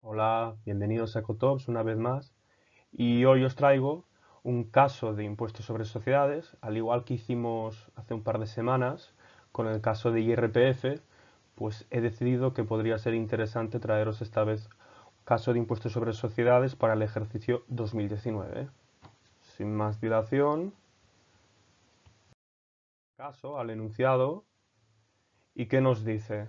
Hola, bienvenidos a Ecotops una vez más. Y hoy os traigo un caso de impuestos sobre sociedades, al igual que hicimos hace un par de semanas con el caso de IRPF, pues he decidido que podría ser interesante traeros esta vez un caso de impuestos sobre sociedades para el ejercicio 2019. Sin más dilación, caso al enunciado. ¿Y qué nos dice?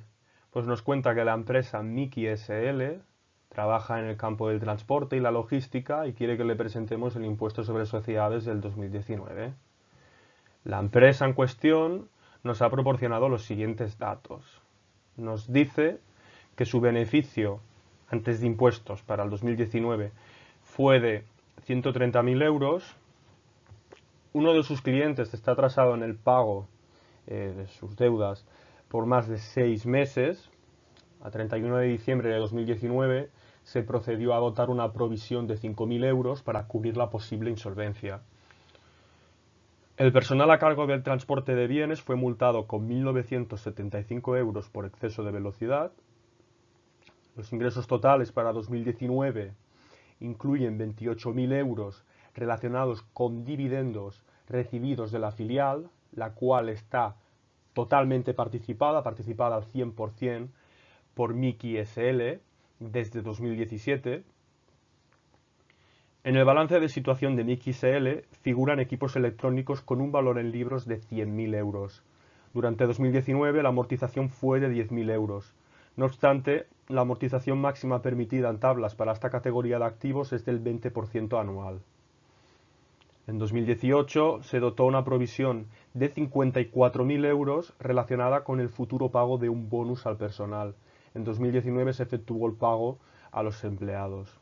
Pues nos cuenta que la empresa Miki SL trabaja en el campo del transporte y la logística y quiere que le presentemos el impuesto sobre sociedades del 2019. La empresa en cuestión nos ha proporcionado los siguientes datos. Nos dice que su beneficio antes de impuestos para el 2019 fue de 130.000 euros. Uno de sus clientes está atrasado en el pago de sus deudas por más de 6 meses. A 31 de diciembre de 2019 se procedió a dotar una provisión de 5.000 euros para cubrir la posible insolvencia. El personal a cargo del transporte de bienes fue multado con 1.975 euros por exceso de velocidad. Los ingresos totales para 2019 incluyen 28.000 euros relacionados con dividendos recibidos de la filial, la cual está totalmente participada al 100% por Miki SL desde 2017. En el balance de situación de Miki SL figuran equipos electrónicos con un valor en libros de 100.000 euros. Durante 2019 la amortización fue de 10.000 euros. No obstante, la amortización máxima permitida en tablas para esta categoría de activos es del 20% anual. En 2018 se dotó una provisión de 54.000 euros relacionada con el futuro pago de un bonus al personal. En 2019 se efectuó el pago a los empleados.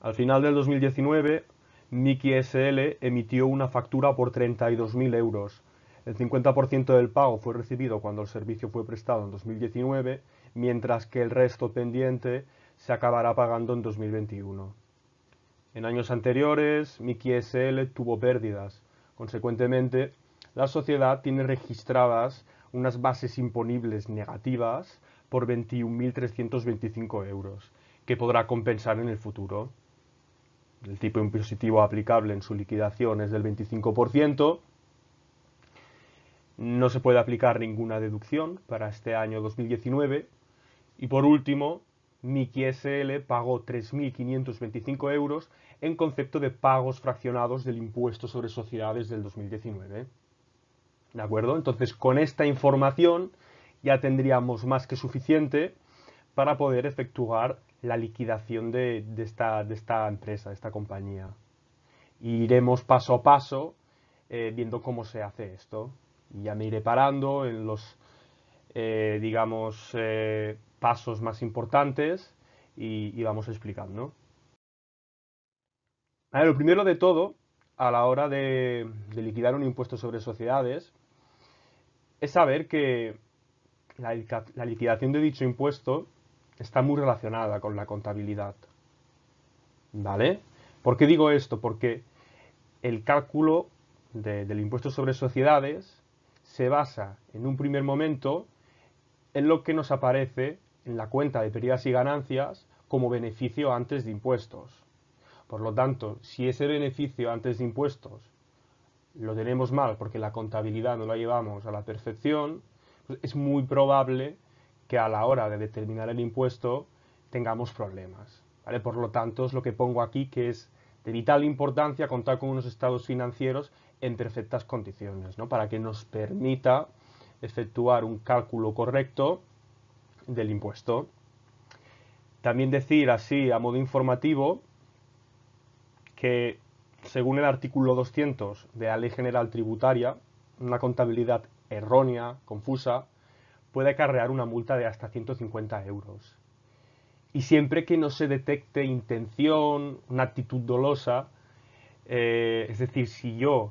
Al final del 2019, Miki SL emitió una factura por 32.000 euros. El 50% del pago fue recibido cuando el servicio fue prestado en 2019, mientras que el resto pendiente se acabará pagando en 2021. En años anteriores, Miki SL tuvo pérdidas. Consecuentemente, la sociedad tiene registradas unas bases imponibles negativas por 21.325 euros, que podrá compensar en el futuro. El tipo impositivo aplicable en su liquidación es del 25%. No se puede aplicar ninguna deducción para este año 2019. Y por último, Miki SL pagó 3.525 euros en concepto de pagos fraccionados del impuesto sobre sociedades del 2019. ¿De acuerdo? Entonces, con esta información ya tendríamos más que suficiente para poder efectuar la liquidación de esta empresa, de esta compañía. Y iremos paso a paso viendo cómo se hace esto. Y ya me iré parando en los, digamos, pasos más importantes y vamos explicando. A ver, lo primero de todo, a la hora de liquidar un impuesto sobre sociedades, es saber que la liquidación de dicho impuesto está muy relacionada con la contabilidad. ¿Vale? ¿Por qué digo esto? Porque el cálculo del impuesto sobre sociedades se basa en un primer momento en lo que nos aparece en la cuenta de pérdidas y ganancias como beneficio antes de impuestos. Por lo tanto, si ese beneficio antes de impuestos lo tenemos mal porque la contabilidad no la llevamos a la perfección, pues es muy probable que a la hora de determinar el impuesto tengamos problemas. ¿Vale? Por lo tanto, es lo que pongo aquí, que es de vital importancia contar con unos estados financieros en perfectas condiciones, ¿no? Para que nos permita efectuar un cálculo correcto del impuesto. También decir así, a modo informativo, que según el artículo 200 de la Ley General Tributaria, una contabilidad errónea, confusa, puede acarrear una multa de hasta 150 euros. Y siempre que no se detecte intención, una actitud dolosa, es decir, si yo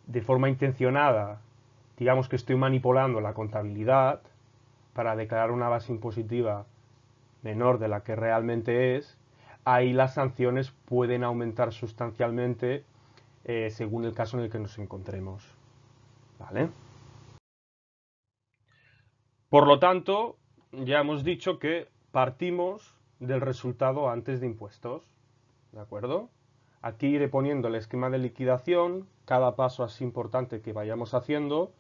de forma intencionada, digamos que estoy manipulando la contabilidad para declarar una base impositiva menor de la que realmente es, ahí las sanciones pueden aumentar sustancialmente según el caso en el que nos encontremos. ¿Vale? Por lo tanto, ya hemos dicho que partimos del resultado antes de impuestos. ¿De acuerdo? Aquí iré poniendo el esquema de liquidación, cada paso así importante que vayamos haciendo,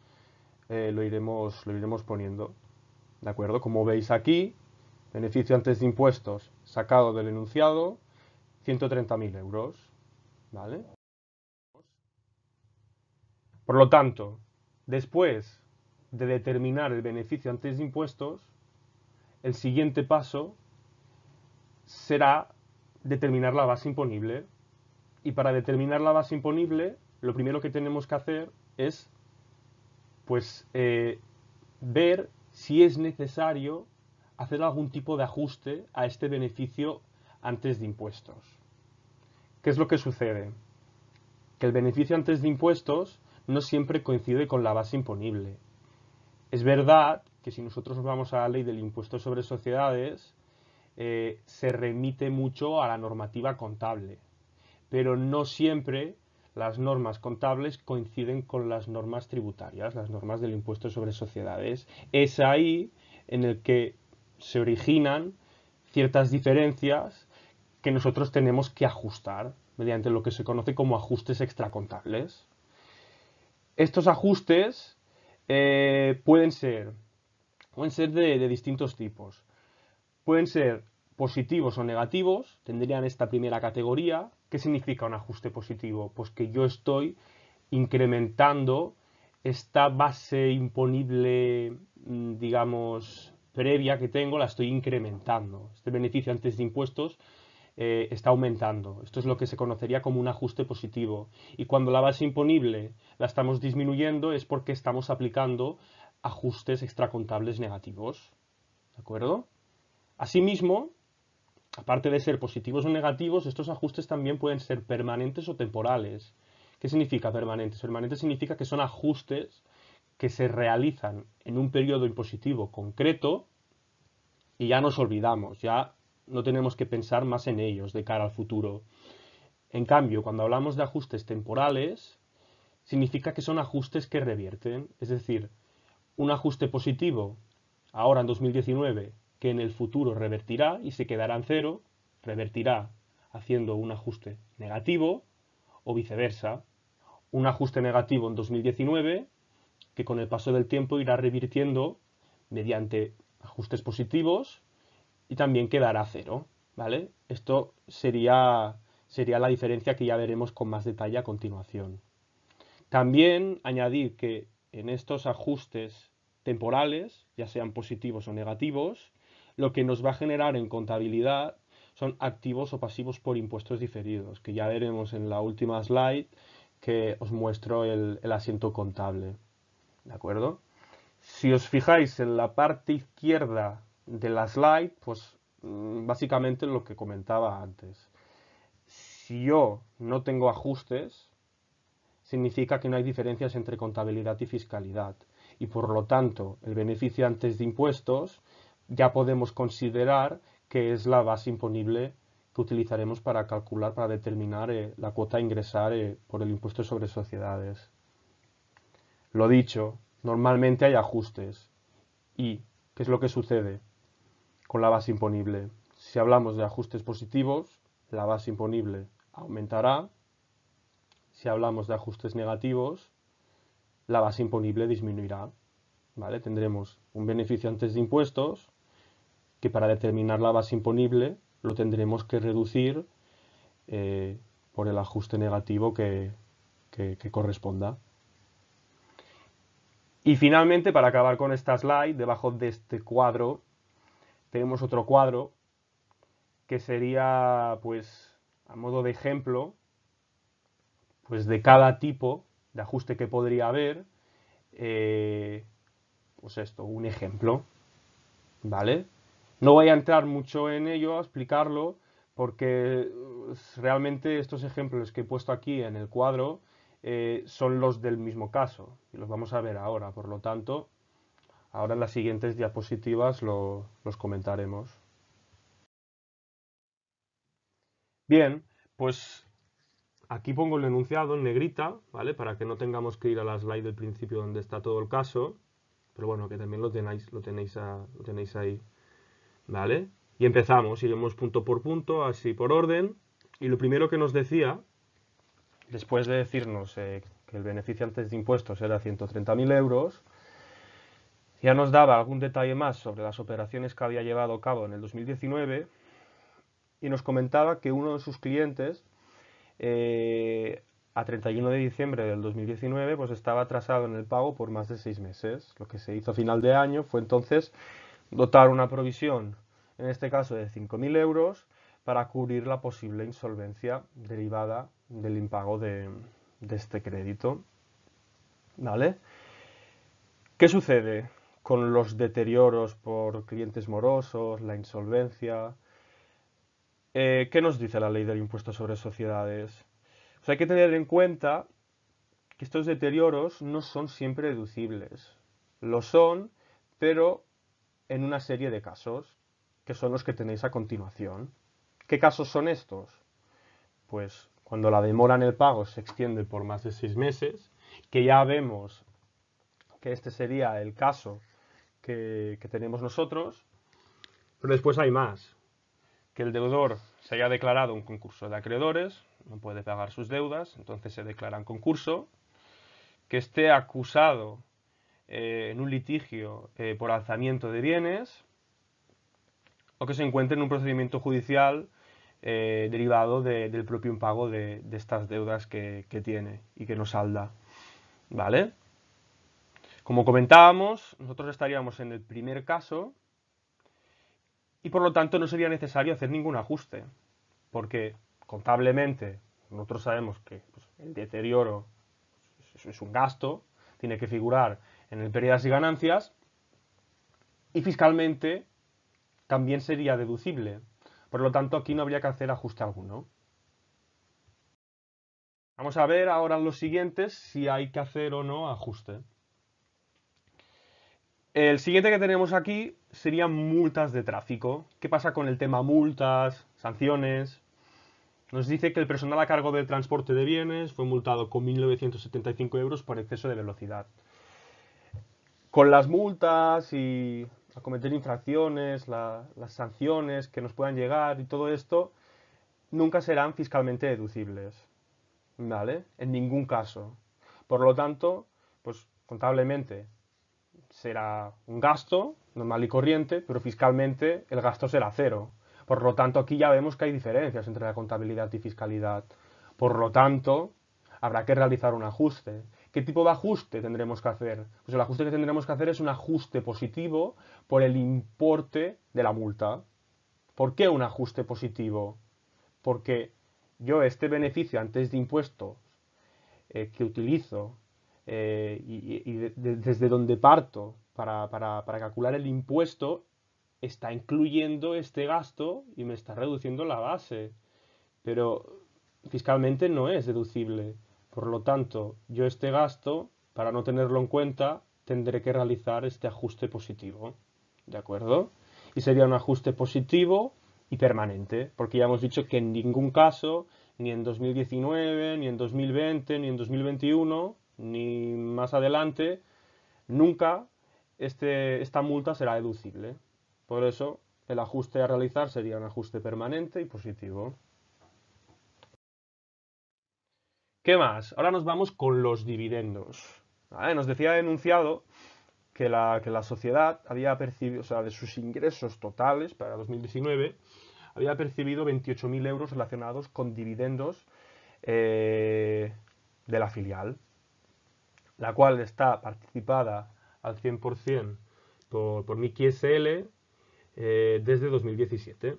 lo iremos poniendo. ¿De acuerdo? Como veis aquí, beneficio antes de impuestos sacado del enunciado, 130.000 euros. ¿Vale? Por lo tanto, después de determinar el beneficio antes de impuestos, el siguiente paso será determinar la base imponible. Y para determinar la base imponible, lo primero que tenemos que hacer es pues, ver si es necesario hacer algún tipo de ajuste a este beneficio antes de impuestos. ¿Qué es lo que sucede? Que el beneficio antes de impuestos no siempre coincide con la base imponible. Es verdad que si nosotros vamos a la ley del impuesto sobre sociedades, se remite mucho a la normativa contable, pero no siempre las normas contables coinciden con las normas tributarias, las normas del impuesto sobre sociedades. Es ahí en el que se originan ciertas diferencias que nosotros tenemos que ajustar mediante lo que se conoce como ajustes extracontables. Estos ajustes pueden ser de distintos tipos. Pueden ser positivos o negativos, tendrían esta primera categoría. ¿Qué significa un ajuste positivo? Pues que yo estoy incrementando esta base imponible, digamos, previa que tengo, la estoy incrementando. Este beneficio antes de impuestos está aumentando. Esto es lo que se conocería como un ajuste positivo. Y cuando la base imponible la estamos disminuyendo es porque estamos aplicando ajustes extracontables negativos. ¿De acuerdo? Asimismo, aparte de ser positivos o negativos, estos ajustes también pueden ser permanentes o temporales. ¿Qué significa permanentes? Permanentes significa que son ajustes que se realizan en un periodo impositivo concreto y ya nos olvidamos, ya no tenemos que pensar más en ellos de cara al futuro. En cambio, cuando hablamos de ajustes temporales, significa que son ajustes que revierten, es decir, un ajuste positivo ahora en 2019 que en el futuro revertirá y se quedará en cero, revertirá haciendo un ajuste negativo o viceversa. Un ajuste negativo en 2019 que con el paso del tiempo irá revirtiendo mediante ajustes positivos y también quedará cero, ¿vale? Esto sería la diferencia que ya veremos con más detalle a continuación. También añadir que en estos ajustes temporales, ya sean positivos o negativos, lo que nos va a generar en contabilidad son activos o pasivos por impuestos diferidos, que ya veremos en la última slide que os muestro el asiento contable. ¿De acuerdo? Si os fijáis en la parte izquierda de la slide, pues básicamente lo que comentaba antes. Si yo no tengo ajustes, significa que no hay diferencias entre contabilidad y fiscalidad. Y por lo tanto, el beneficio antes de impuestos ya podemos considerar que es la base imponible que utilizaremos para calcular, para determinar la cuota a ingresar por el impuesto sobre sociedades. Lo dicho, normalmente hay ajustes. ¿Y qué es lo que sucede con la base imponible? Si hablamos de ajustes positivos, la base imponible aumentará. Si hablamos de ajustes negativos, la base imponible disminuirá. ¿Vale? Tendremos un beneficio antes de impuestos que para determinar la base imponible lo tendremos que reducir por el ajuste negativo que corresponda. Y finalmente, para acabar con esta slide, debajo de este cuadro tenemos otro cuadro que sería, pues, a modo de ejemplo, pues de cada tipo de ajuste que podría haber, pues esto, un ejemplo, ¿vale? No voy a entrar mucho en ello, a explicarlo, porque realmente estos ejemplos que he puesto aquí en el cuadro son los del mismo caso, y los vamos a ver ahora, por lo tanto, ahora en las siguientes diapositivas los comentaremos. Bien, pues aquí pongo el enunciado en negrita, ¿vale? Para que no tengamos que ir a la slide del principio donde está todo el caso, pero bueno, que también lo tenéis ahí, ¿vale? Y empezamos, iremos punto por punto, así por orden. Y lo primero que nos decía, después de decirnos que el beneficio antes de impuestos era 130.000 euros, ya nos daba algún detalle más sobre las operaciones que había llevado a cabo en el 2019 y nos comentaba que uno de sus clientes a 31 de diciembre del 2019 pues estaba atrasado en el pago por más de 6 meses. Lo que se hizo a final de año fue entonces dotar una provisión, en este caso de 5.000 euros, para cubrir la posible insolvencia derivada del impago de este crédito. ¿Vale? ¿Qué sucede con los deterioros por clientes morosos, la insolvencia? ¿Qué nos dice la ley del impuesto sobre sociedades? Pues hay que tener en cuenta que estos deterioros no son siempre deducibles. Lo son, pero en una serie de casos, que son los que tenéis a continuación. ¿Qué casos son estos? Pues cuando la demora en el pago se extiende por más de 6 meses, que ya vemos que este sería el caso que tenemos nosotros, pero después hay más. Que el deudor se haya declarado un concurso de acreedores, no puede pagar sus deudas, entonces se declara en concurso, que esté acusado en un litigio por alzamiento de bienes, o que se encuentre en un procedimiento judicial derivado del propio impago de estas deudas que tiene y que no salda. ¿Vale? Como comentábamos, nosotros estaríamos en el primer caso y por lo tanto no sería necesario hacer ningún ajuste, porque contablemente nosotros sabemos que pues, el deterioro es un gasto, tiene que figurar en el pérdidas y ganancias, y fiscalmente también sería deducible. Por lo tanto, aquí no habría que hacer ajuste alguno. Vamos a ver ahora en los siguientes si hay que hacer o no ajuste. El siguiente que tenemos aquí serían multas de tráfico. ¿Qué pasa con el tema multas, sanciones? Nos dice que el personal a cargo del transporte de bienes fue multado con 1.975 euros por exceso de velocidad. Con las multas y a cometer infracciones, las sanciones que nos puedan llegar y todo esto, nunca serán fiscalmente deducibles. ¿Vale? En ningún caso. Por lo tanto, pues contablemente será un gasto normal y corriente, pero fiscalmente el gasto será cero. Por lo tanto, aquí ya vemos que hay diferencias entre la contabilidad y fiscalidad. Por lo tanto, habrá que realizar un ajuste. ¿Qué tipo de ajuste tendremos que hacer? Pues el ajuste que tendremos que hacer es un ajuste positivo por el importe de la multa. ¿Por qué un ajuste positivo? Porque yo este beneficio antes de impuestos que utilizo desde donde parto para calcular el impuesto está incluyendo este gasto y me está reduciendo la base. Pero fiscalmente no es deducible. Por lo tanto, yo este gasto, para no tenerlo en cuenta, tendré que realizar este ajuste positivo. ¿De acuerdo? Y sería un ajuste positivo y permanente, porque ya hemos dicho que en ningún caso, ni en 2019, ni en 2020, ni en 2021, ni más adelante, nunca esta multa será deducible. Por eso, el ajuste a realizar sería un ajuste permanente y positivo. ¿Qué más? Ahora nos vamos con los dividendos. ¿Vale? Nos decía el enunciado que la sociedad había percibido, o sea, de sus ingresos totales para 2019, había percibido 28.000 euros relacionados con dividendos de la filial, la cual está participada al 100% por Miki SL desde 2017.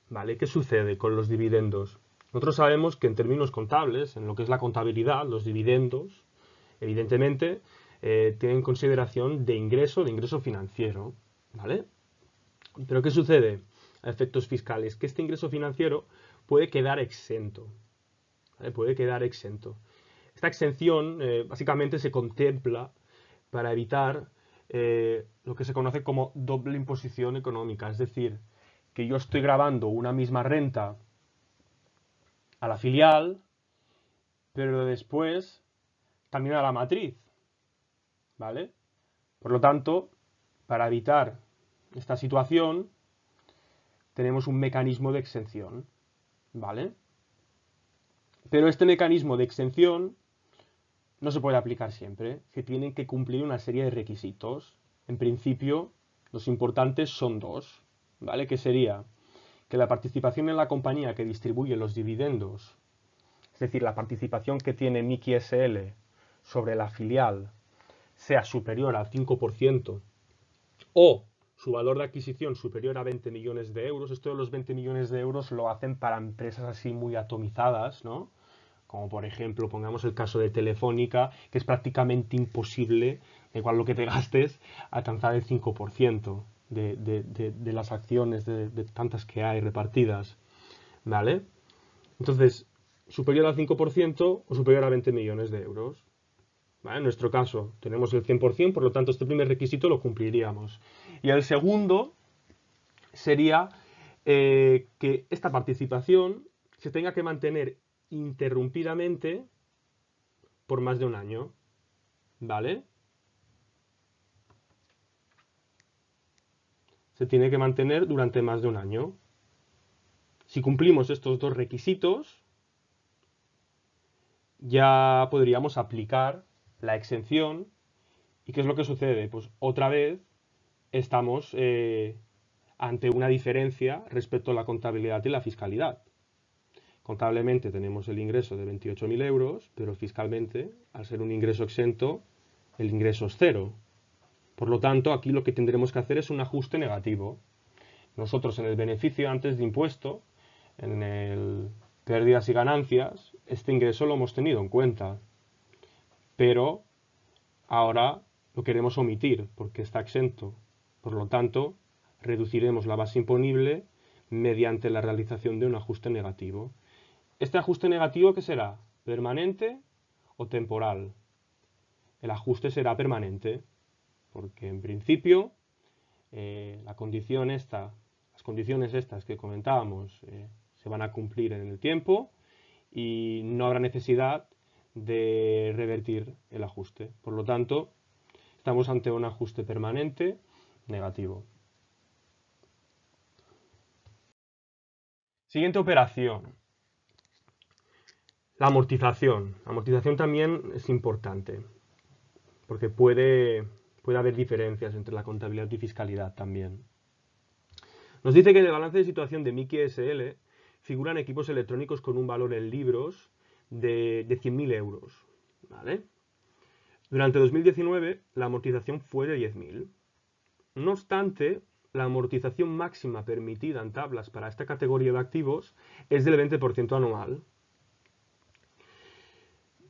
¿Vale? ¿Qué sucede con los dividendos? Nosotros sabemos que en términos contables, en lo que es la contabilidad, los dividendos, evidentemente, tienen consideración de ingreso financiero, ¿vale? Pero ¿qué sucede a efectos fiscales? Que este ingreso financiero puede quedar exento, ¿vale? Puede quedar exento. Esta exención básicamente se contempla para evitar lo que se conoce como doble imposición económica, es decir, que yo estoy grabando una misma renta a la filial, pero después también a la matriz, ¿vale? Por lo tanto, para evitar esta situación, tenemos un mecanismo de exención, ¿vale? Pero este mecanismo de exención no se puede aplicar siempre, que tienen que cumplir una serie de requisitos. En principio, los importantes son dos, ¿vale? Que sería que la participación en la compañía que distribuye los dividendos, es decir, la participación que tiene Miki SL sobre la filial, sea superior al 5% o su valor de adquisición superior a 20 millones de euros. Esto de los 20 millones de euros lo hacen para empresas así muy atomizadas, ¿no? Como por ejemplo, pongamos el caso de Telefónica, que es prácticamente imposible, da igual lo que te gastes, alcanzar el 5% de las acciones, de tantas que hay repartidas, ¿vale? Entonces, superior al 5% o superior a 20 millones de euros. ¿Vale? En nuestro caso tenemos el 100%, por lo tanto este primer requisito lo cumpliríamos. Y el segundo sería que esta participación se tenga que mantener interrumpidamente por más de un año, ¿vale? Se tiene que mantener durante más de un año. Si cumplimos estos dos requisitos, ya podríamos aplicar la exención. ¿Y qué es lo que sucede? Pues otra vez estamos ante una diferencia respecto a la contabilidad y la fiscalidad. Contablemente tenemos el ingreso de 28.000 euros, pero fiscalmente, al ser un ingreso exento, el ingreso es cero. Por lo tanto, aquí lo que tendremos que hacer es un ajuste negativo. Nosotros en el beneficio antes de impuesto, en el pérdidas y ganancias, este ingreso lo hemos tenido en cuenta. Pero ahora lo queremos omitir porque está exento. Por lo tanto, reduciremos la base imponible mediante la realización de un ajuste negativo. ¿Este ajuste negativo qué será? ¿Permanente o temporal? El ajuste será permanente, porque en principio las condiciones estas que comentábamos se van a cumplir en el tiempo y no habrá necesidad de revertir el ajuste. Por lo tanto, estamos ante un ajuste permanente negativo. Siguiente operación. La amortización. La amortización también es importante, porque puede haber diferencias entre la contabilidad y fiscalidad también. Nos dice que en el balance de situación de Miki SL figuran equipos electrónicos con un valor en libros de 100.000 euros. ¿Vale? Durante 2019 la amortización fue de 10.000. No obstante, la amortización máxima permitida en tablas para esta categoría de activos es del 20% anual.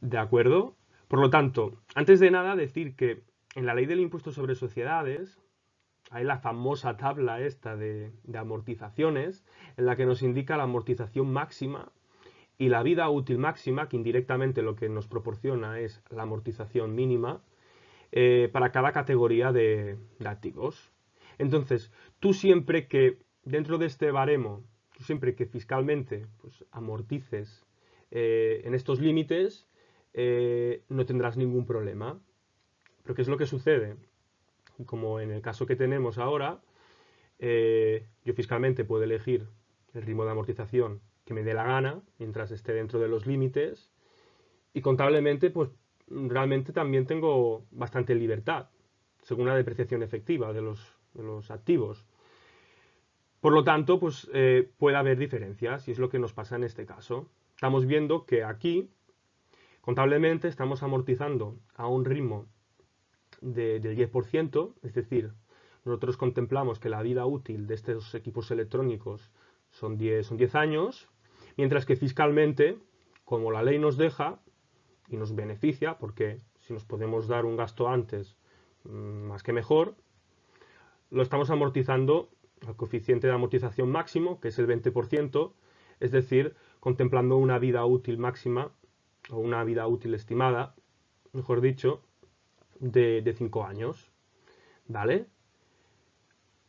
¿De acuerdo? Por lo tanto, antes de nada decir que en la ley del impuesto sobre sociedades hay la famosa tabla esta de amortizaciones en la que nos indica la amortización máxima y la vida útil máxima, que indirectamente lo que nos proporciona es la amortización mínima para cada categoría de activos. Entonces, tú siempre que dentro de este baremo, tú siempre que fiscalmente pues, amortices en estos límites, no tendrás ningún problema. Pero ¿qué es lo que sucede? Como en el caso que tenemos ahora, yo fiscalmente puedo elegir el ritmo de amortización que me dé la gana, mientras esté dentro de los límites, y contablemente, pues realmente también tengo bastante libertad, según la depreciación efectiva de los activos. Por lo tanto, pues puede haber diferencias, y es lo que nos pasa en este caso. Estamos viendo que aquí, contablemente, estamos amortizando a un ritmo del 10%, es decir, nosotros contemplamos que la vida útil de estos equipos electrónicos son 10 años, mientras que fiscalmente, como la ley nos deja y nos beneficia, porque si nos podemos dar un gasto antes, más que mejor, lo estamos amortizando al coeficiente de amortización máximo, que es el 20%, es decir, contemplando una vida útil máxima, o una vida útil estimada, mejor dicho, de 5 años. ¿Vale?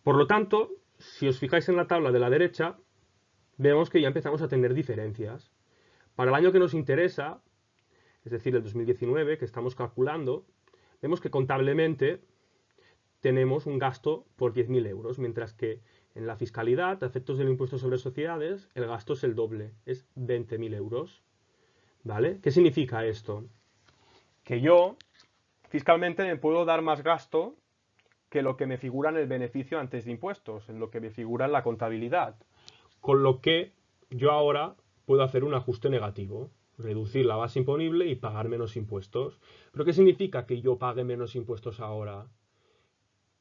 Por lo tanto, si os fijáis en la tabla de la derecha, vemos que ya empezamos a tener diferencias. Para el año que nos interesa, es decir, el 2019, que estamos calculando, vemos que contablemente tenemos un gasto por 10.000 euros, mientras que en la fiscalidad, a efectos del impuesto sobre sociedades, el gasto es el doble, es 20.000 euros. ¿Vale? ¿Qué significa esto? Que yo fiscalmente me puedo dar más gasto que lo que me figura en el beneficio antes de impuestos, en lo que me figura en la contabilidad. Con lo que yo ahora puedo hacer un ajuste negativo, reducir la base imponible y pagar menos impuestos. ¿Pero qué significa que yo pague menos impuestos ahora?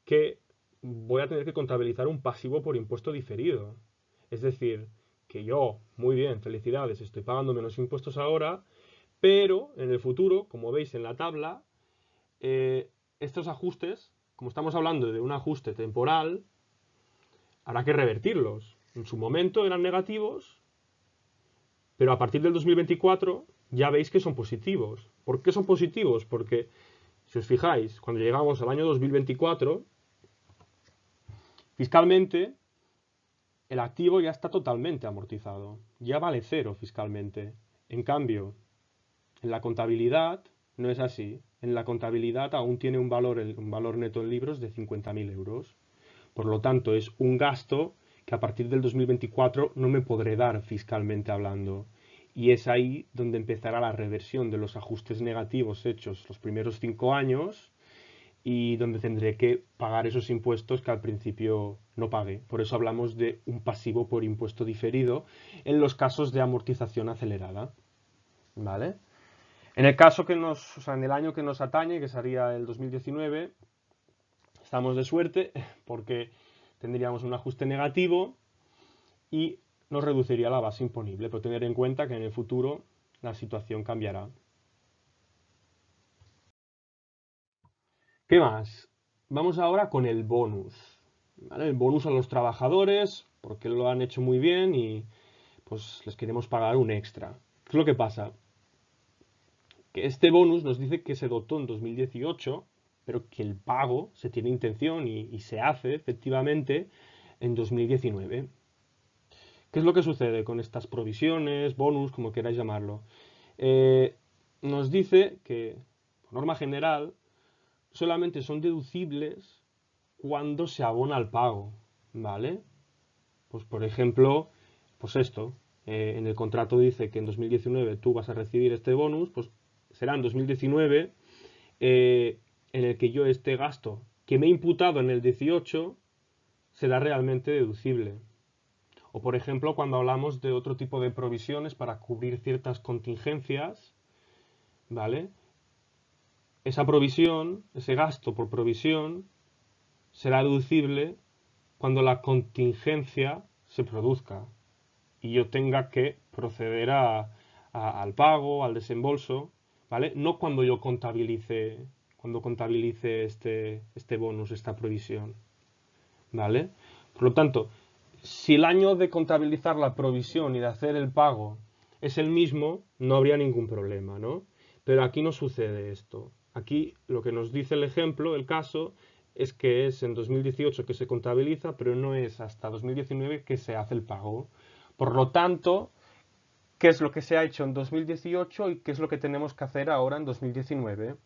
Que voy a tener que contabilizar un pasivo por impuesto diferido. Es decir, que yo, muy bien, felicidades, estoy pagando menos impuestos ahora, pero en el futuro, como veis en la tabla, estos ajustes, como estamos hablando de un ajuste temporal, habrá que revertirlos. En su momento eran negativos, pero a partir del 2024 ya veis que son positivos. ¿Por qué son positivos? Porque, si os fijáis, cuando llegamos al año 2024, fiscalmente, el activo ya está totalmente amortizado. Ya vale cero fiscalmente. En cambio, en la contabilidad no es así. En la contabilidad aún tiene un valor neto en libros de 50.000 euros. Por lo tanto, es un gasto que a partir del 2024 no me podré dar fiscalmente hablando. Y es ahí donde empezará la reversión de los ajustes negativos hechos los primeros 5 años y donde tendré que pagar esos impuestos que al principio no pagué. Por eso hablamos de un pasivo por impuesto diferido en los casos de amortización acelerada. ¿Vale? En el caso en el año que nos atañe, que sería el 2019, estamos de suerte porque tendríamos un ajuste negativo y nos reduciría la base imponible, pero tener en cuenta que en el futuro la situación cambiará. ¿Qué más? Vamos ahora con el bonus. ¿Vale? El bonus a los trabajadores, porque lo han hecho muy bien y pues les queremos pagar un extra. ¿Qué es lo que pasa? Que este bonus nos dice que se dotó en 2018, pero que el pago se tiene intención y se hace efectivamente en 2019. ¿Qué es lo que sucede con estas provisiones, bonus, como queráis llamarlo? Nos dice que, por norma general, solamente son deducibles cuando se abona el pago, ¿vale? Pues por ejemplo, pues esto, en el contrato dice que en 2019 tú vas a recibir este bonus, pues será en 2019 en el que yo este gasto que me he imputado en el 18 será realmente deducible. O por ejemplo, cuando hablamos de otro tipo de provisiones para cubrir ciertas contingencias, ¿vale? Esa provisión, ese gasto por provisión, será deducible cuando la contingencia se produzca y yo tenga que proceder al pago, al desembolso, ¿vale? No cuando contabilice este bonus, esta provisión, ¿vale? Por lo tanto, si el año de contabilizar la provisión y de hacer el pago es el mismo, no habría ningún problema, ¿no? Pero aquí no sucede esto. Aquí lo que nos dice el ejemplo, el caso, es que es en 2018 que se contabiliza, pero no es hasta 2019 que se hace el pago. Por lo tanto, ¿qué es lo que se ha hecho en 2018 y qué es lo que tenemos que hacer ahora en 2019?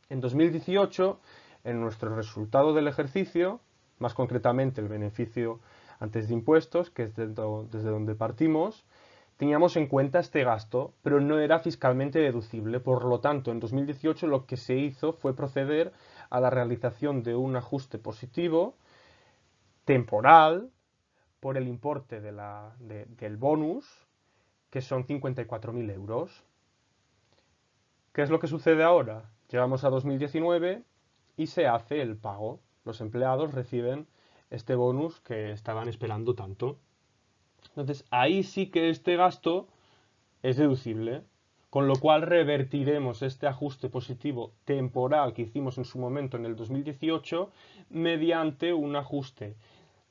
En 2018, en nuestro resultado del ejercicio, más concretamente el beneficio antes de impuestos, que es desde donde partimos, teníamos en cuenta este gasto, pero no era fiscalmente deducible. Por lo tanto, en 2018 lo que se hizo fue proceder a la realización de un ajuste positivo temporal por el importe del bonus, que son 54.000 euros. ¿Qué es lo que sucede ahora? Llegamos a 2019 y se hace el pago. Los empleados reciben este bonus que estaban esperando tanto. Entonces, ahí sí que este gasto es deducible, con lo cual revertiremos este ajuste positivo temporal que hicimos en su momento en el 2018 mediante un ajuste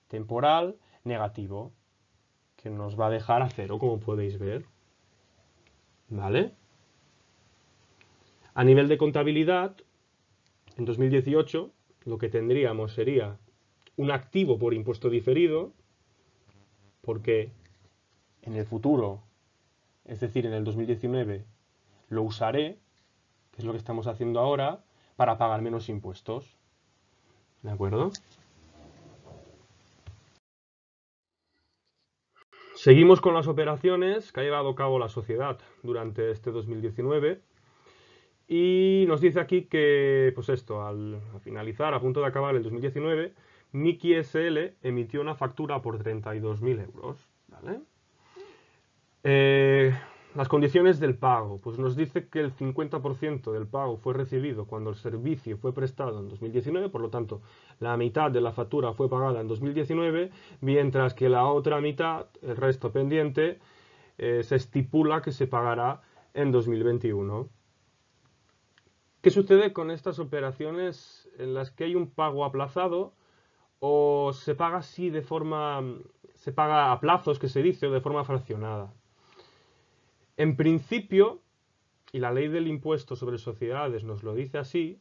temporal negativo que nos va a dejar a cero, como podéis ver. ¿Vale? A nivel de contabilidad, en 2018 lo que tendríamos sería un activo por impuesto diferido, porque en el futuro, es decir, en el 2019, lo usaré, que es lo que estamos haciendo ahora, para pagar menos impuestos. ¿De acuerdo? Seguimos con las operaciones que ha llevado a cabo la sociedad durante este 2019 y nos dice aquí que, pues esto, al finalizar, a punto de acabar el 2019, Miki SL emitió una factura por 32.000 euros. ¿Vale? Las condiciones del pago. Pues nos dice que el 50% del pago fue recibido cuando el servicio fue prestado en 2019, por lo tanto, la mitad de la factura fue pagada en 2019, mientras que la otra mitad, el resto pendiente, se estipula que se pagará en 2021. ¿Qué sucede con estas operaciones en las que hay un pago aplazado o se paga así de forma, se paga a plazos, que se dice, o de forma fraccionada? En principio, y la ley del impuesto sobre sociedades nos lo dice así,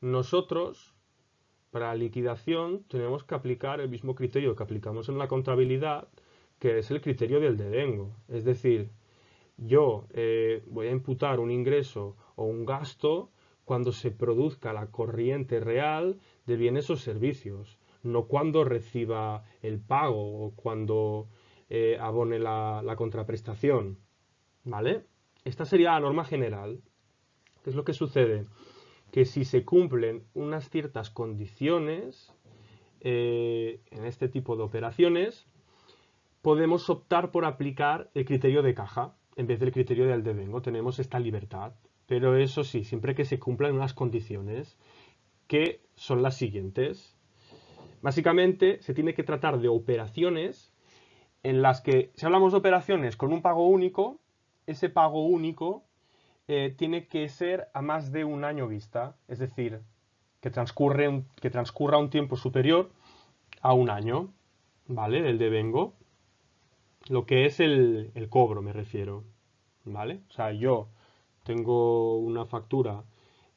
nosotros, para la liquidación, tenemos que aplicar el mismo criterio que aplicamos en la contabilidad, que es el criterio del devengo. Es decir, yo voy a imputar un ingreso o un gasto cuando se produzca la corriente real de bienes o servicios, no cuando reciba el pago o cuando abone la contraprestación. ¿Vale? Esta sería la norma general. ¿Qué es lo que sucede? Que si se cumplen unas ciertas condiciones en este tipo de operaciones, podemos optar por aplicar el criterio de caja en vez del criterio del devengo. Tenemos esta libertad. Pero eso sí, siempre que se cumplan unas condiciones que son las siguientes. Básicamente, se tiene que tratar de operaciones en las que, si hablamos de operaciones con un pago único, ese pago único tiene que ser a más de un año vista, es decir, que transcurra un tiempo superior a un año, ¿vale? Del devengo, lo que es el cobro, me refiero, ¿vale? O sea, yo tengo una factura,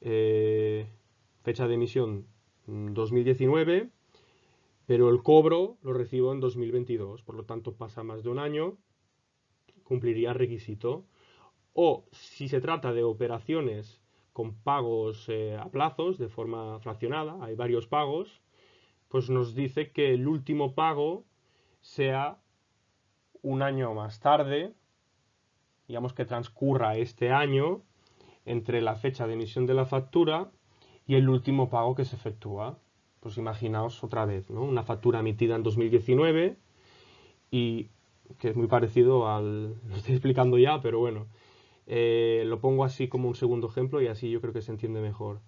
fecha de emisión 2019, pero el cobro lo recibo en 2022, por lo tanto pasa más de un año, cumpliría el requisito. O si se trata de operaciones con pagos a plazos de forma fraccionada, hay varios pagos, pues nos dice que el último pago sea un año más tarde, digamos que transcurra este año entre la fecha de emisión de la factura y el último pago que se efectúa. Pues imaginaos otra vez, ¿no? Una factura emitida en 2019 y que es muy parecido al... Lo estoy explicando ya, pero bueno. Lo pongo así como un segundo ejemplo y así yo creo que se entiende mejor.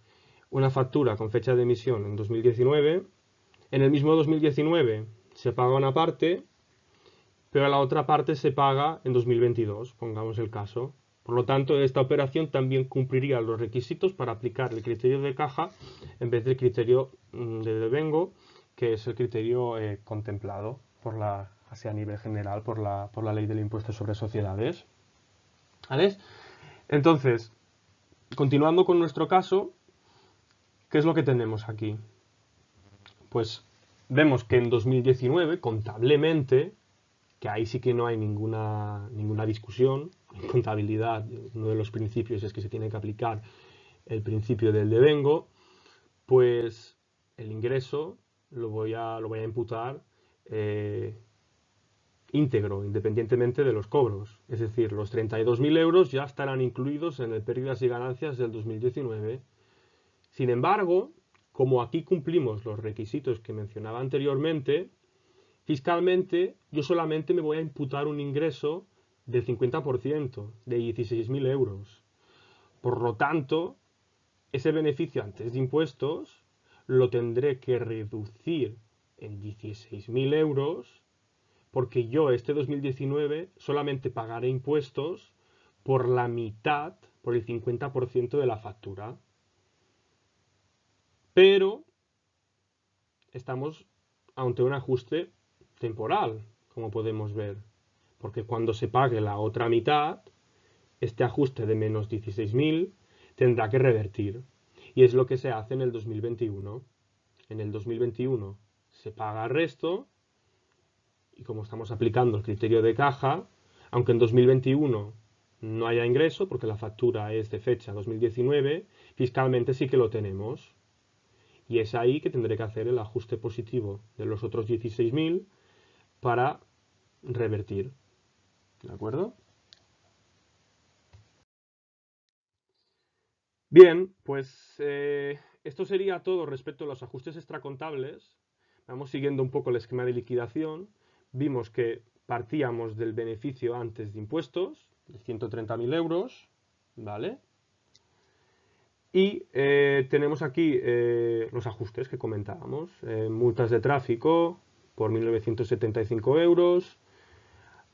Una factura con fecha de emisión en 2019. En el mismo 2019 se paga una parte, pero la otra parte se paga en 2022, pongamos el caso. Por lo tanto, esta operación también cumpliría los requisitos para aplicar el criterio de caja en vez del criterio de devengo, que es el criterio contemplado por así a nivel general por la ley del impuesto sobre sociedades. ¿Vale? Entonces, continuando con nuestro caso, ¿qué es lo que tenemos aquí? Pues vemos que en 2019, contablemente, que ahí sí que no hay ninguna discusión, en contabilidad uno de los principios es que se tiene que aplicar el principio del devengo, pues el ingreso lo voy a imputar íntegro, independientemente de los cobros. Es decir, los 32.000 euros ya estarán incluidos en el pérdidas y ganancias del 2019. Sin embargo, como aquí cumplimos los requisitos que mencionaba anteriormente, fiscalmente yo solamente me voy a imputar un ingreso del 50%, de 16.000 euros. Por lo tanto, ese beneficio antes de impuestos lo tendré que reducir en 16.000 euros porque yo este 2019 solamente pagaré impuestos por la mitad, por el 50% de la factura. Pero estamos ante un ajuste temporal, como podemos ver, porque cuando se pague la otra mitad, este ajuste de menos 16.000 tendrá que revertir. Y es lo que se hace en el 2021. En el 2021 se paga el resto y como estamos aplicando el criterio de caja, aunque en 2021 no haya ingreso, porque la factura es de fecha 2019, fiscalmente sí que lo tenemos. Y es ahí que tendré que hacer el ajuste positivo de los otros 16.000 para revertir. ¿De acuerdo? Bien, pues esto sería todo respecto a los ajustes extracontables. Vamos siguiendo un poco el esquema de liquidación. Vimos que partíamos del beneficio antes de impuestos, de 130.000 euros, ¿vale? Y tenemos aquí los ajustes que comentábamos. Multas de tráfico por 1.975 euros.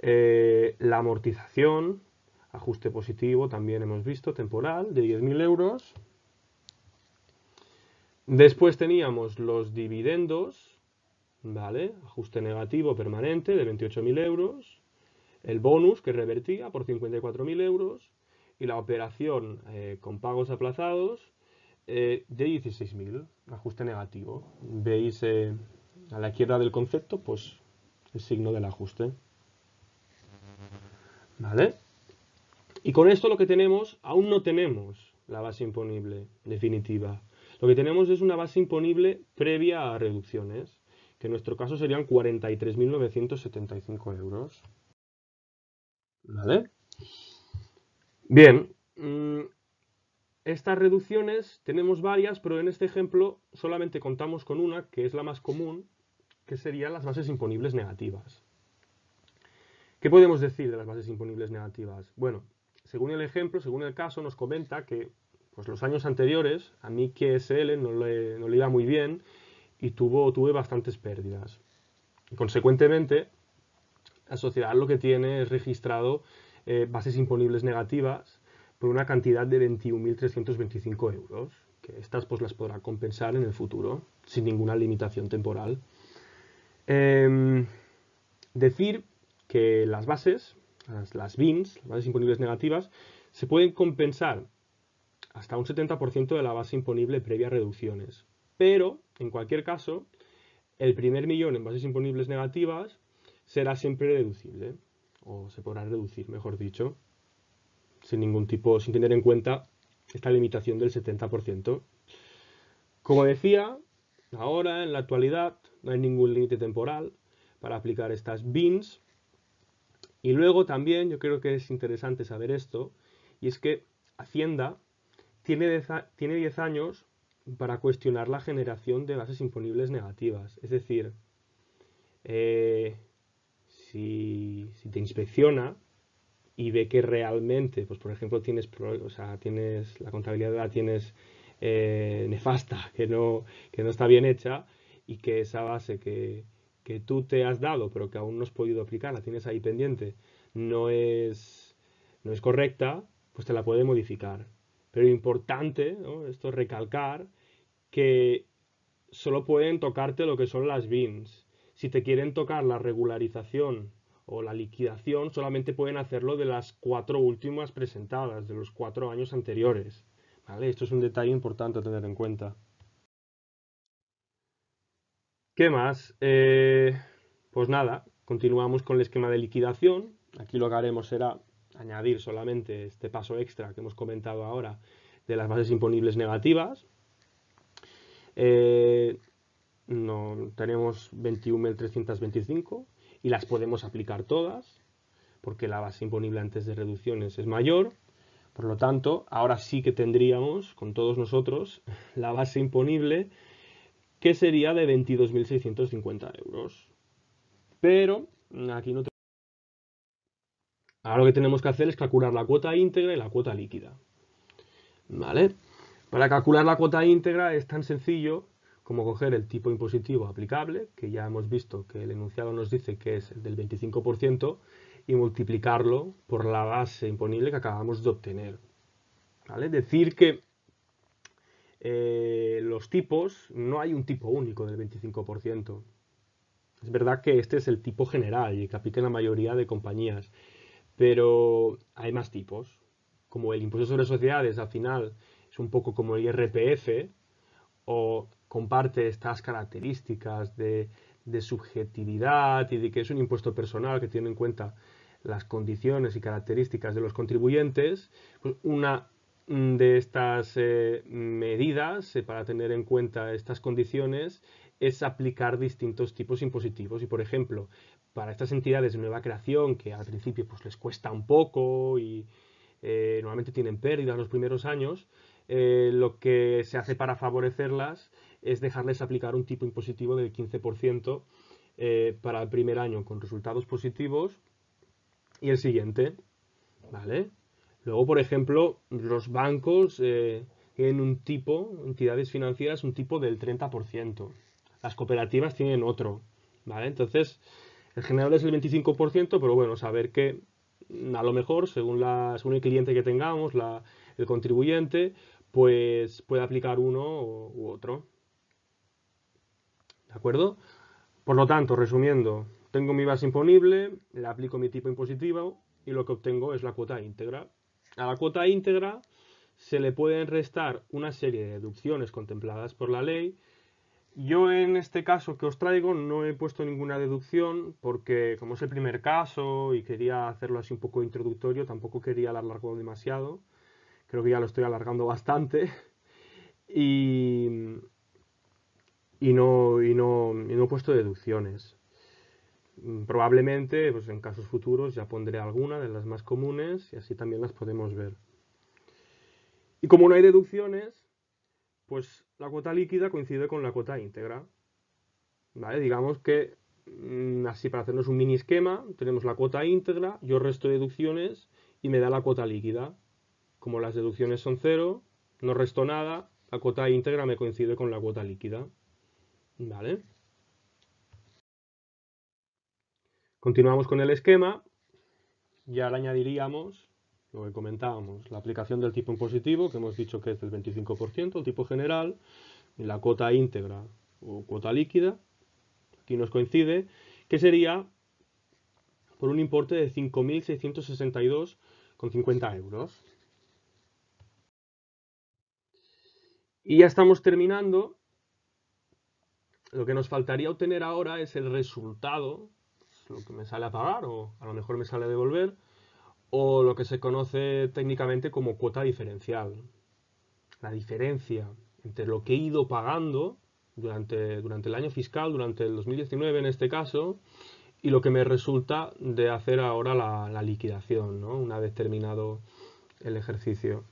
La amortización, ajuste positivo, también hemos visto, temporal, de 10.000 euros. Después teníamos los dividendos, ¿vale? Ajuste negativo permanente de 28.000 euros. El bonus que revertía por 54.000 euros. Y la operación con pagos aplazados de 16.000, ajuste negativo. Veis a la izquierda del concepto, pues el signo del ajuste. ¿Vale? Y con esto lo que tenemos, aún no tenemos la base imponible definitiva. Lo que tenemos es una base imponible previa a reducciones, que en nuestro caso serían 43.975 euros. ¿Vale? Bien, estas reducciones tenemos varias, pero en este ejemplo solamente contamos con una, que es la más común, que serían las bases imponibles negativas. ¿Qué podemos decir de las bases imponibles negativas? Bueno, según el ejemplo, según el caso, nos comenta que pues, los años anteriores a mí QSL no le iba muy bien y tuve bastantes pérdidas. Y consecuentemente, la sociedad lo que tiene es registrado bases imponibles negativas por una cantidad de 21.325 euros, que estas pues las podrá compensar en el futuro, sin ninguna limitación temporal. Decir que las bases, las BINs, las bases imponibles negativas, se pueden compensar hasta un 70% de la base imponible previa a reducciones. Pero, en cualquier caso, el primer millón en bases imponibles negativas será siempre deducible, o se podrá reducir, mejor dicho, sin tener en cuenta esta limitación del 70%. Como decía, ahora, en la actualidad, no hay ningún límite temporal para aplicar estas BINs. Y luego también yo creo que es interesante saber esto, y es que Hacienda tiene 10 años para cuestionar la generación de bases imponibles negativas. Es decir, si te inspecciona y ve que realmente, pues por ejemplo, tienes la contabilidad la tienes nefasta, que no está bien hecha, y que esa base que tú te has dado, pero que aún no has podido aplicar, la tienes ahí pendiente, no es correcta, pues te la puede modificar. Pero importante, ¿no?, esto es recalcar que solo pueden tocarte lo que son las BINs. Si te quieren tocar la regularización o la liquidación, solamente pueden hacerlo de las 4 últimas presentadas, de los 4 años anteriores. ¿Vale? Esto es un detalle importante a tener en cuenta. ¿Qué más? Pues nada, continuamos con el esquema de liquidación. Aquí lo que haremos será añadir solamente este paso extra que hemos comentado ahora de las bases imponibles negativas. No, tenemos 21.325 y las podemos aplicar todas porque la base imponible antes de reducciones es mayor. Por lo tanto, ahora sí que tendríamos con todos nosotros la base imponible, que sería de 22.650 euros. Pero aquí no. Ahora lo que tenemos que hacer es calcular la cuota íntegra y la cuota líquida. ¿Vale? Para calcular la cuota íntegra es tan sencillo como coger el tipo impositivo aplicable, que ya hemos visto que el enunciado nos dice que es el del 25%, y multiplicarlo por la base imponible que acabamos de obtener. ¿Vale? Decir que los tipos, no hay un tipo único del 25%. Es verdad que este es el tipo general y que aplica en la mayoría de compañías, pero hay más tipos. Como el impuesto sobre sociedades al final es un poco como el IRPF, o comparte estas características de subjetividad y de que es un impuesto personal que tiene en cuenta las condiciones y características de los contribuyentes, pues una de estas medidas para tener en cuenta estas condiciones es aplicar distintos tipos impositivos. Y por ejemplo, para estas entidades de nueva creación, que al principio pues, les cuesta un poco y normalmente tienen pérdidas los primeros años, lo que se hace para favorecerlas es dejarles aplicar un tipo impositivo del 15% para el primer año con resultados positivos y el siguiente, ¿vale? Luego, por ejemplo, los bancos tienen un tipo, entidades financieras, un tipo del 30%. Las cooperativas tienen otro, ¿vale? Entonces, el general es el 25%, pero bueno, saber que a lo mejor, según el cliente que tengamos, el contribuyente, pues puede aplicar uno u otro. ¿De acuerdo? Por lo tanto, resumiendo, tengo mi base imponible, le aplico mi tipo impositivo y lo que obtengo es la cuota íntegra. A la cuota íntegra se le pueden restar una serie de deducciones contempladas por la ley. Yo en este caso que os traigo no he puesto ninguna deducción porque como es el primer caso y quería hacerlo así un poco introductorio, tampoco quería alargarlo demasiado. Creo que ya lo estoy alargando bastante. Y, y no he puesto deducciones. Probablemente pues en casos futuros ya pondré alguna de las más comunes y así también las podemos ver. Y como no hay deducciones, pues la cuota líquida coincide con la cuota íntegra. ¿Vale? Digamos que así para hacernos un mini esquema, tenemos la cuota íntegra, yo resto deducciones y me da la cuota líquida. Como las deducciones son cero, no resto nada, la cuota íntegra me coincide con la cuota líquida. ¿Vale? Continuamos con el esquema. Ya le añadiríamos lo que comentábamos, la aplicación del tipo impositivo, que hemos dicho que es del 25%, el tipo general, y la cuota íntegra o cuota líquida, aquí nos coincide, que sería por un importe de 5.662,50 euros. Y ya estamos terminando. Lo que nos faltaría obtener ahora es el resultado, lo que me sale a pagar o a lo mejor me sale a devolver, o lo que se conoce técnicamente como cuota diferencial. La diferencia entre lo que he ido pagando durante el año fiscal, durante el 2019 en este caso, y lo que me resulta de hacer ahora la liquidación, ¿no? Una vez terminado el ejercicio.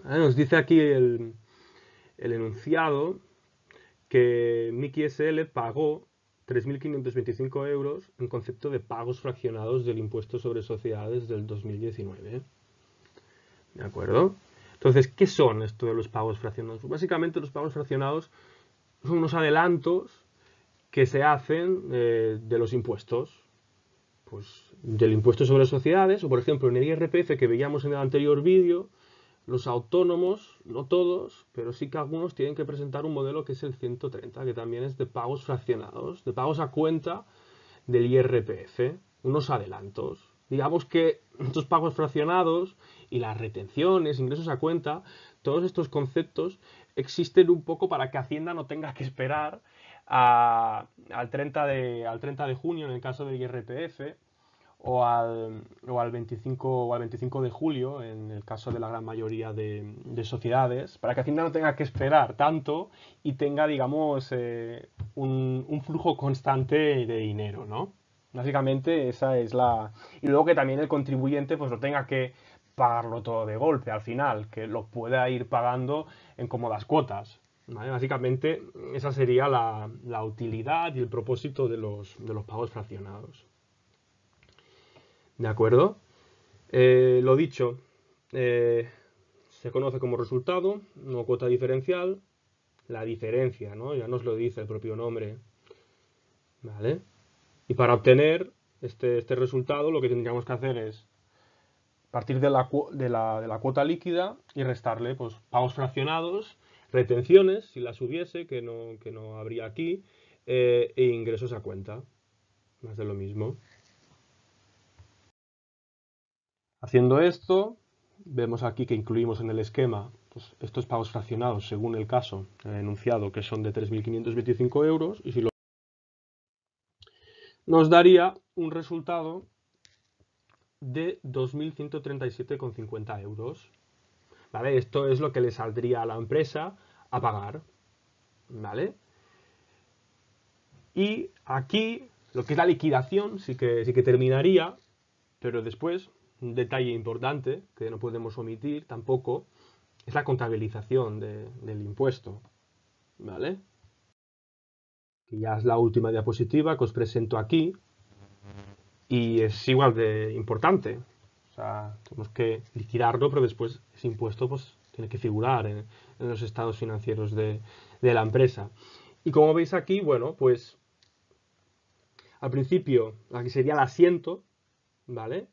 Nos dice aquí el enunciado que Miki SL pagó 3.525 euros en concepto de pagos fraccionados del impuesto sobre sociedades del 2019. ¿De acuerdo? Entonces, ¿qué son esto de los pagos fraccionados? Pues básicamente los pagos fraccionados son unos adelantos que se hacen de los impuestos. Pues del impuesto sobre sociedades, o por ejemplo en el IRPF que veíamos en el anterior vídeo, los autónomos, no todos, pero sí que algunos tienen que presentar un modelo que es el 130, que también es de pagos fraccionados, de pagos a cuenta del IRPF, unos adelantos. Digamos que estos pagos fraccionados y las retenciones, ingresos a cuenta, todos estos conceptos existen un poco para que Hacienda no tenga que esperar al 30 de junio en el caso del IRPF o al 25 de julio en el caso de la gran mayoría de sociedades, para que Hacienda no tenga que esperar tanto y tenga, digamos, un flujo constante de dinero, ¿no? Básicamente esa es la... Y luego que también el contribuyente pues no tenga que pagarlo todo de golpe al final, que lo pueda ir pagando en cómodas cuotas. ¿Vale? Básicamente esa sería la utilidad y el propósito de los pagos fraccionados. ¿De acuerdo? Lo dicho, se conoce como resultado, no cuota diferencial, la diferencia, ¿no? Ya nos lo dice el propio nombre. ¿Vale? Y para obtener este resultado, lo que tendríamos que hacer es partir de la cuota líquida y restarle pues, pagos fraccionados, retenciones, si las hubiese, que no habría aquí, e ingresos a cuenta. Más de lo mismo. Haciendo esto, vemos aquí que incluimos en el esquema pues, estos pagos fraccionados según el caso enunciado, que son de 3.525 euros, y si nos daría un resultado de 2.137,50 euros. ¿Vale? Esto es lo que le saldría a la empresa a pagar. ¿Vale? Y aquí Lo que es la liquidación sí que terminaría, pero después, un detalle importante que no podemos omitir tampoco, es la contabilización del impuesto, ¿vale? Que ya es la última diapositiva que os presento aquí y es igual de importante. O sea, tenemos que liquidarlo, pero después ese impuesto pues tiene que figurar en los estados financieros de la empresa. Y como veis aquí, bueno, pues al principio, la que sería el asiento, ¿vale?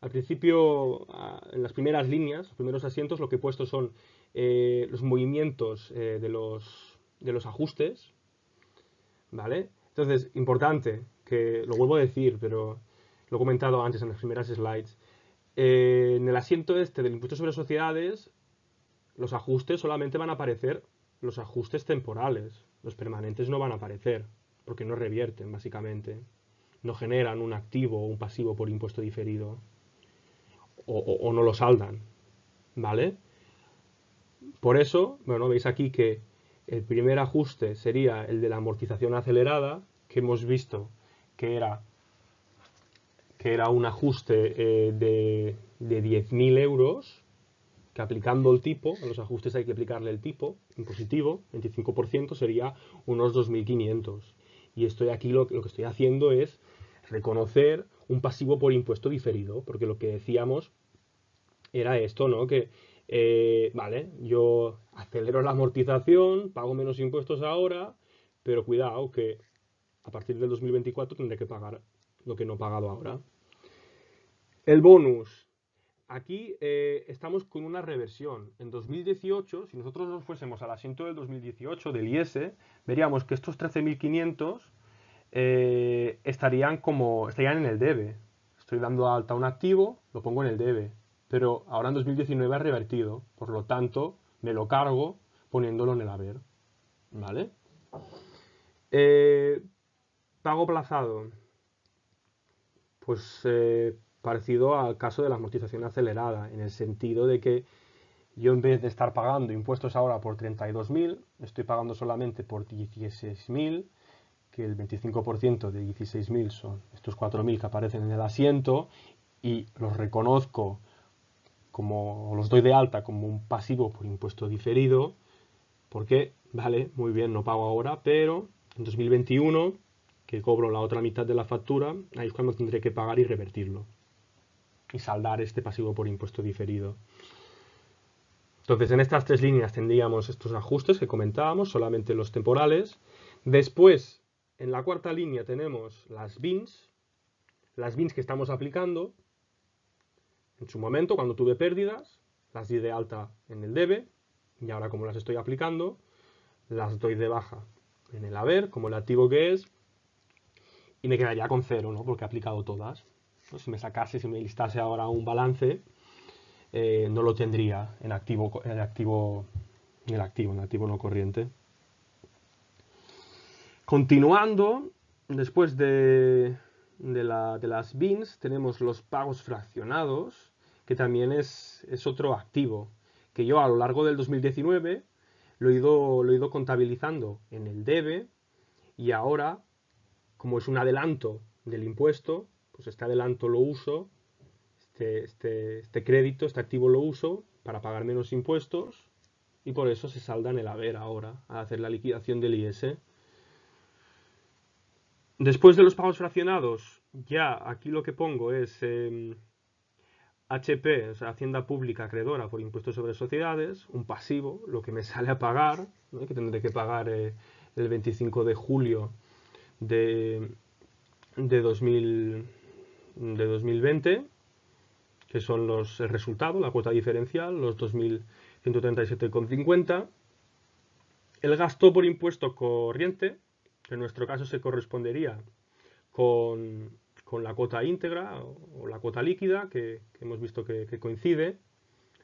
Al principio, en las primeras líneas, los primeros asientos, lo que he puesto son los movimientos de los ajustes, ¿vale? Entonces, importante, que lo vuelvo a decir, pero lo he comentado antes en las primeras slides. En el asiento este del impuesto sobre sociedades, los ajustes solamente van a aparecer los ajustes temporales. Los permanentes no van a aparecer, porque no revierten, básicamente. No generan un activo o un pasivo por impuesto diferido. O no lo saldan, ¿vale? Por eso, bueno, veis aquí que el primer ajuste sería el de la amortización acelerada, que hemos visto que era un ajuste de 10.000 euros, que aplicando el tipo, a los ajustes hay que aplicarle el tipo impositivo, 25%, sería unos 2.500. Y estoy aquí lo que estoy haciendo es reconocer un pasivo por impuesto diferido, porque lo que decíamos era esto, ¿no? Que, vale, yo acelero la amortización, pago menos impuestos ahora, pero cuidado que a partir del 2024 tendré que pagar lo que no he pagado ahora. El bonus. Aquí estamos con una reversión. En 2018, si nosotros nos fuésemos al asiento del 2018 del IS, veríamos que estos 13.500 estarían en el debe. Estoy dando alta un activo, lo pongo en el debe. Pero ahora en 2019 ha revertido. Por lo tanto, me lo cargo poniéndolo en el haber. ¿Vale? Pago plazado. Pues parecido al caso de la amortización acelerada, en el sentido de que yo en vez de estar pagando impuestos ahora por 32.000, estoy pagando solamente por 16.000, que el 25% de 16.000 son estos 4.000 que aparecen en el asiento, y los reconozco como, los doy de alta como un pasivo por impuesto diferido, porque, vale, muy bien, no pago ahora, pero en 2021, que cobro la otra mitad de la factura, ahí es cuando tendré que pagar y revertirlo y saldar este pasivo por impuesto diferido. Entonces, en estas tres líneas tendríamos estos ajustes que comentábamos, solamente los temporales. Después, en la cuarta línea tenemos las BINs que estamos aplicando. En su momento, cuando tuve pérdidas, las di de alta en el debe, y ahora como las estoy aplicando, las doy de baja en el haber, como el activo que es, y me quedaría con cero, ¿no? Porque he aplicado todas. ¿No? Si me listase ahora un balance, no lo tendría en activo no corriente. Continuando, después de las BINs, tenemos los pagos fraccionados, que también es otro activo, que yo a lo largo del 2019 lo he ido contabilizando en el debe, y ahora, como es un adelanto del impuesto, pues este adelanto lo uso, este crédito, este activo lo uso para pagar menos impuestos, y por eso se salda en el haber ahora, al hacer la liquidación del IS. Después de los pagos fraccionados, ya aquí lo que pongo es HP, o sea, Hacienda Pública Acreedora por Impuestos sobre Sociedades, un pasivo, lo que me sale a pagar, ¿no? Que tendré que pagar el 25 de julio de 2020, que son el resultado, la cuota diferencial, los 2.137,50. El gasto por impuesto corriente, que en nuestro caso se correspondería con la cuota íntegra o la cuota líquida, que hemos visto que coincide,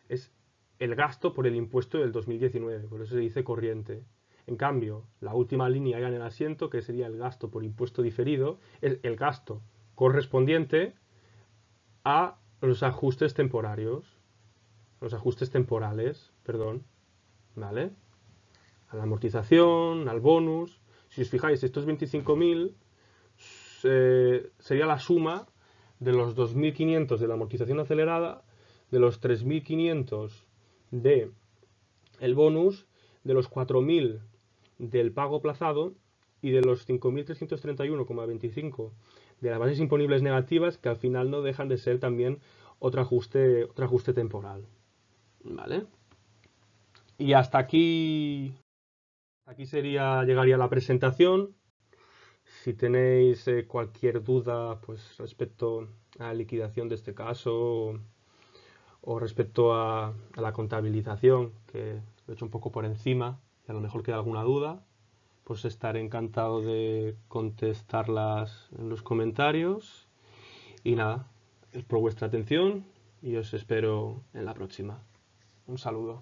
es el gasto por el impuesto del 2019, por eso se dice corriente. En cambio, la última línea ya en el asiento, que sería el gasto por impuesto diferido, es el gasto correspondiente a los ajustes temporales, perdón, ¿vale? A la amortización, al bonus. Si os fijáis, estos 25.000 sería la suma de los 2.500 de la amortización acelerada, de los 3.500 de el bonus, de los 4.000 del pago aplazado y de los 5.331,25 de las bases imponibles negativas, que al final no dejan de ser también otro ajuste temporal. ¿Vale? Y hasta aquí llegaría la presentación. Si tenéis cualquier duda pues, respecto a la liquidación de este caso o respecto a la contabilización, que lo he hecho un poco por encima y a lo mejor queda alguna duda, pues estaré encantado de contestarlas en los comentarios. Y nada, es por vuestra atención y os espero en la próxima. Un saludo.